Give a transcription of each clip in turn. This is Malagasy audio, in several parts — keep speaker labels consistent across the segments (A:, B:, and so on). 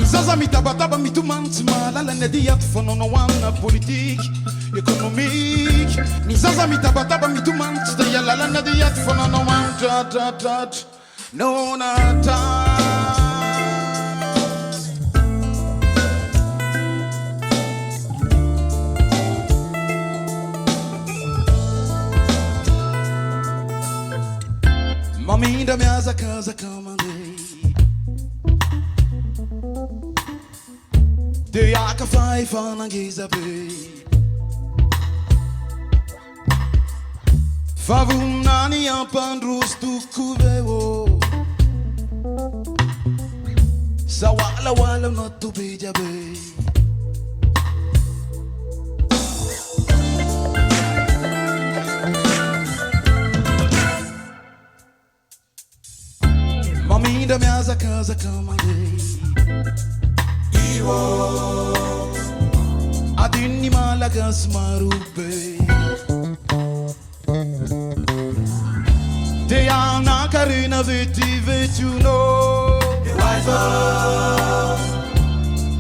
A: Zaza mitabataba mitumantsi malalany adiato fanaonaoamina politiky ekonomiky. Ny zaza mitabataba mitomantsy dia lalany adiato fanaonaoamina tratratratra nonata. Mamindra miazakazaka mandeha dia akafa efa nangeza be fa voninany ampandroso toko be o sawalawala natubija be. Mamindra miazakazaka mandeha adiny malagasy maro be dia anakarena vetivety-no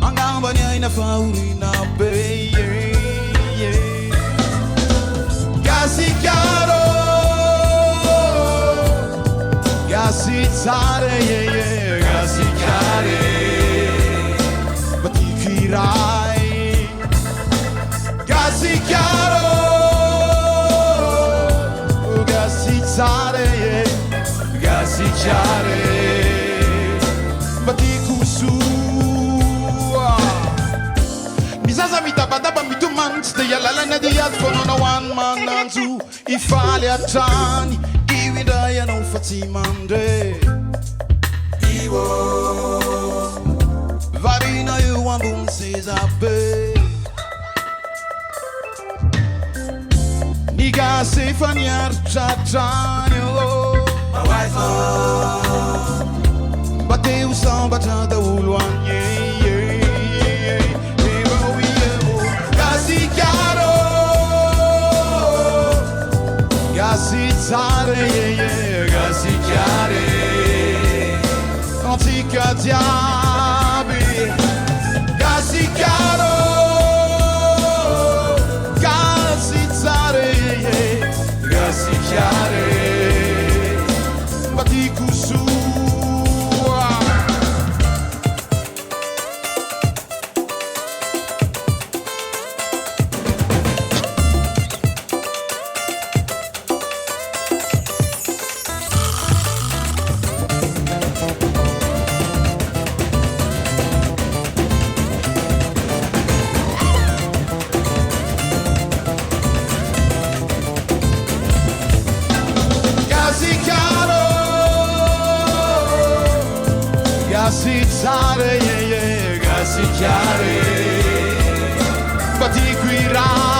A: angambany aina fahorina be gasikaro gasitsare gasikare batikirai gasikaro gasitsare gasikare batikusua. Mizaza mitabadaba mitumantsy dia lalana diady fanaonaoany mananjo ifaly atrany io indray anao fa tsy mandre varina eo ambony seza be ny gasy efa niaritratrany mba teo sambatra daholo any gasikaro gasitsare gasikare antika diaby gasikaro gasitsare gasikare batikusua. Gasitsare, gasikare, batiquirai.